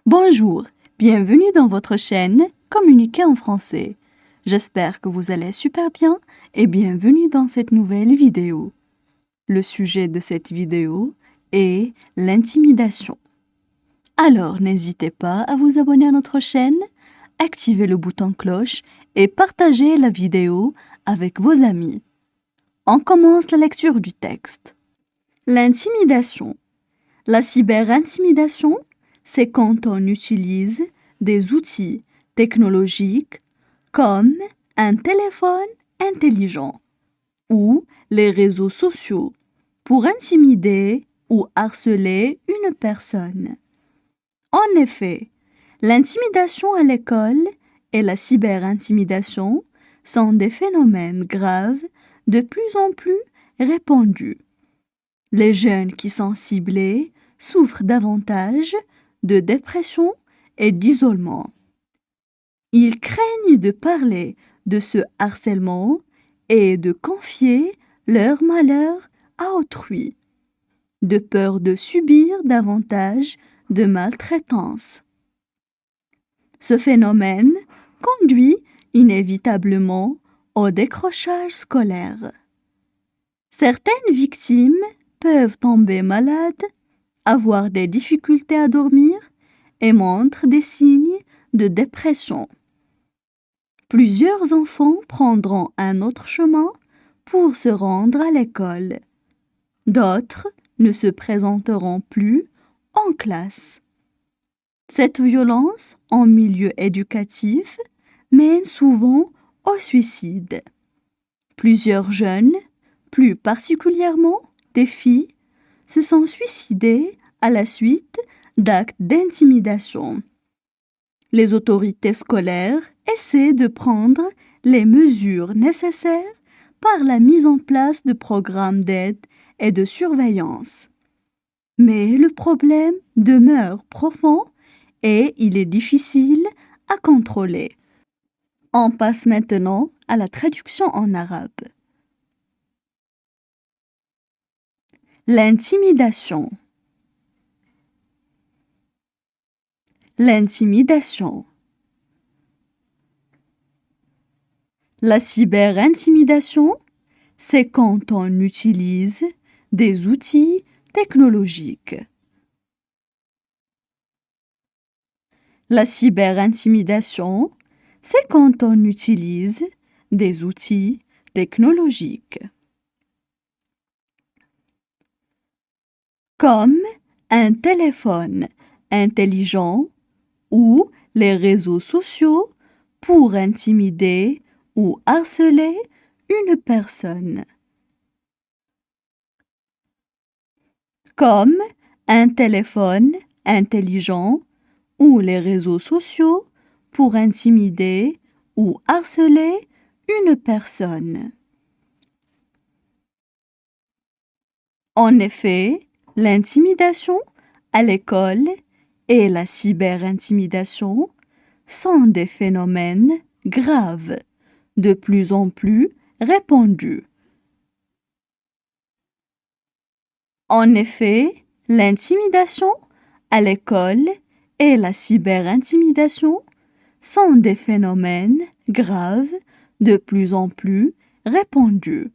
Bonjour, bienvenue dans votre chaîne Communiquer en français. J'espère que vous allez super bien et bienvenue dans cette nouvelle vidéo. Le sujet de cette vidéo est l'intimidation. Alors n'hésitez pas à vous abonner à notre chaîne, activer le bouton cloche et partager la vidéo avec vos amis. On commence la lecture du texte. L'intimidation. La cyberintimidation, c'est quand on utilise des outils technologiques comme un téléphone intelligent ou les réseaux sociaux pour intimider ou harceler une personne. En effet, l'intimidation à l'école et la cyberintimidation sont des phénomènes graves de plus en plus répandus. Les jeunes qui sont ciblés souffrent davantage de dépression et d'isolement. Ils craignent de parler de ce harcèlement et de confier leur malheur à autrui, de peur de subir davantage de maltraitance. Ce phénomène conduit inévitablement au décrochage scolaire. Certaines victimes peuvent tomber malades, avoir des difficultés à dormir et montrent des signes de dépression. Plusieurs enfants prendront un autre chemin pour se rendre à l'école. D'autres ne se présenteront plus en classe. Cette violence en milieu éducatif mène souvent au suicide. Plusieurs jeunes, plus particulièrement des filles, se sont suicidés à la suite d'actes d'intimidation. Les autorités scolaires essaient de prendre les mesures nécessaires par la mise en place de programmes d'aide et de surveillance. Mais le problème demeure profond et il est difficile à contrôler. On passe maintenant à la traduction en arabe. L'intimidation. L'intimidation. La cyberintimidation, c'est quand on utilise des outils technologiques. La cyberintimidation, c'est quand on utilise des outils technologiques. Comme un téléphone intelligent ou les réseaux sociaux pour intimider ou harceler une personne. Comme un téléphone intelligent ou les réseaux sociaux pour intimider ou harceler une personne. En effet, l'intimidation à l'école et la cyberintimidation sont des phénomènes graves, de plus en plus répandus. En effet, l'intimidation à l'école et la cyberintimidation sont des phénomènes graves, de plus en plus répandus.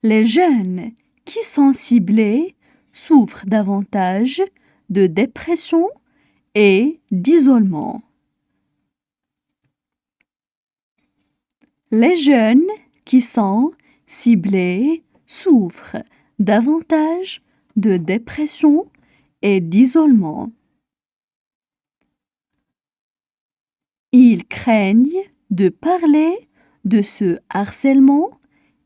Les jeunes qui sont ciblés souffrent davantage de dépression et d'isolement. Les jeunes qui sont ciblés souffrent davantage de dépression et d'isolement. Ils craignent de parler de ce harcèlement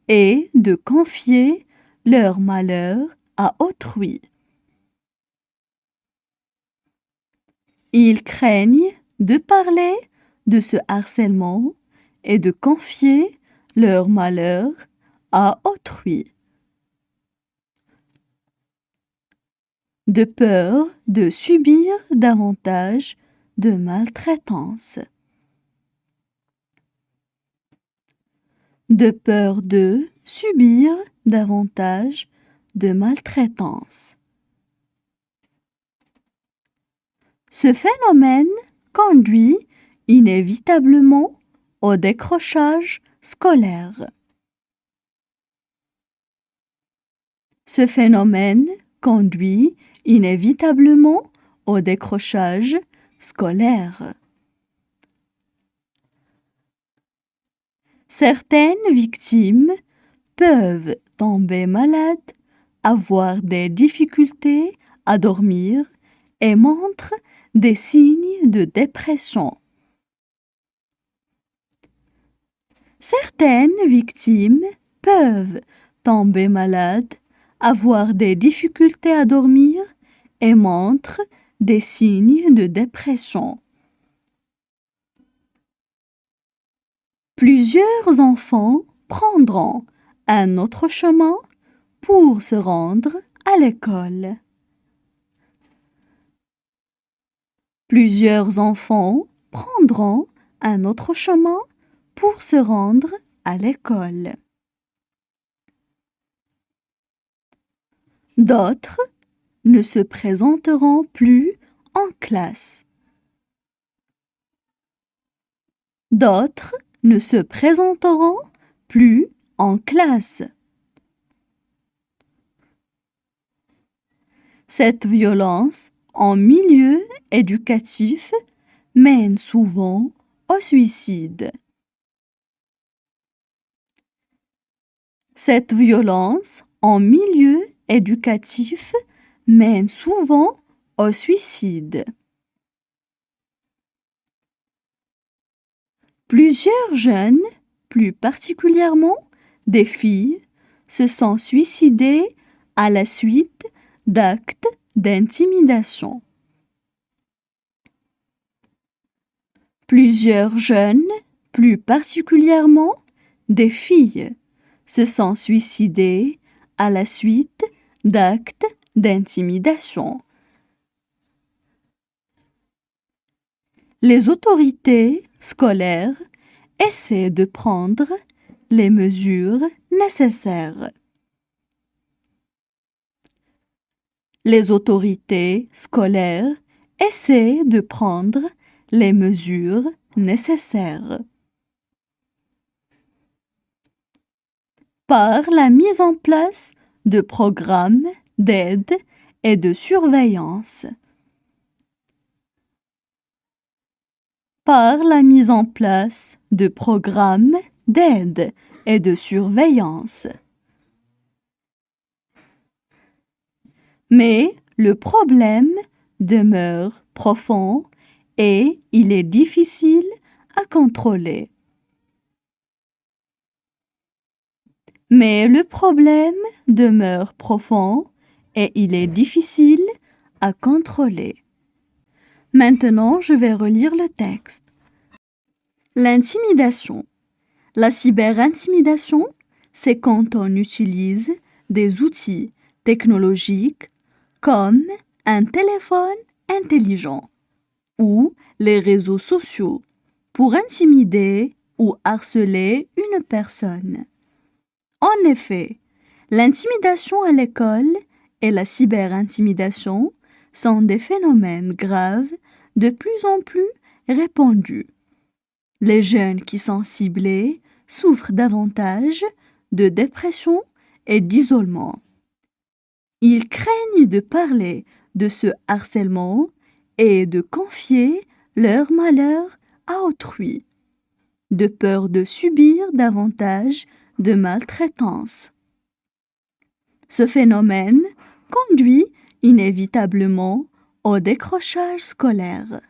et de confier leur malheur à autrui. Ils craignent de parler de ce harcèlement et de confier leur malheur à autrui. De peur de subir davantage de maltraitance. De peur de subir davantage de maltraitance. Ce phénomène conduit inévitablement au décrochage scolaire. Ce phénomène conduit inévitablement au décrochage scolaire. Certaines victimes peuvent tomber malades, avoir des difficultés à dormir et montrent des signes de dépression. Certaines victimes peuvent tomber malades, avoir des difficultés à dormir et montrent des signes de dépression. Plusieurs enfants prendront un autre chemin pour se rendre à l'école. Plusieurs enfants prendront un autre chemin pour se rendre à l'école. D'autres ne se présenteront plus en classe. D'autres ne se présenteront plus en classe. Cette violence en milieu éducatif mène souvent au suicide. Cette violence en milieu éducatif mène souvent au suicide. Plusieurs jeunes, plus particulièrement des filles, se sont suicidés à la suite d'actes d'intimidation. Plusieurs jeunes, plus particulièrement des filles, se sont suicidés à la suite d'actes d'intimidation. Les autorités scolaires essaient de prendre les mesures nécessaires. Les autorités scolaires essaient de prendre les mesures nécessaires. Par la mise en place de programmes d'aide et de surveillance. Par la mise en place de programmes d'aide et de surveillance. Mais le problème demeure profond et il est difficile à contrôler. Mais le problème demeure profond et il est difficile à contrôler. Maintenant, je vais relire le texte. L'intimidation. La cyberintimidation, c'est quand on utilise des outils technologiques comme un téléphone intelligent ou les réseaux sociaux pour intimider ou harceler une personne. En effet, l'intimidation à l'école et la cyberintimidation sont des phénomènes graves de plus en plus répandus. Les jeunes qui sont ciblés souffrent davantage de dépression et d'isolement. Ils craignent de parler de ce harcèlement et de confier leur malheur à autrui, de peur de subir davantage de maltraitance. Ce phénomène conduit inévitablement au décrochage scolaire.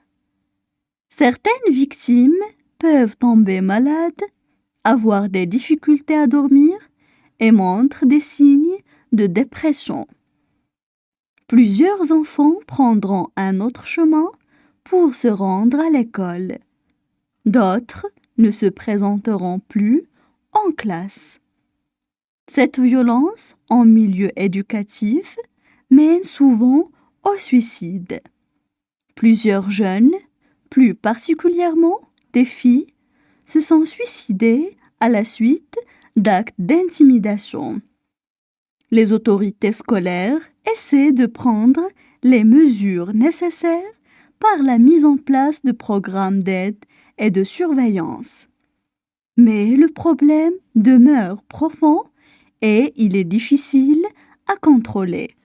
Certaines victimes peuvent tomber malades, avoir des difficultés à dormir et montrent des signes de dépression. Plusieurs enfants prendront un autre chemin pour se rendre à l'école. D'autres ne se présenteront plus en classe. Cette violence en milieu éducatif mène souvent au suicide. Plusieurs jeunes, plus particulièrement des filles, se sont suicidés à la suite d'actes d'intimidation. Les autorités scolaires essaient de prendre les mesures nécessaires par la mise en place de programmes d'aide et de surveillance. Mais le problème demeure profond et il est difficile à contrôler.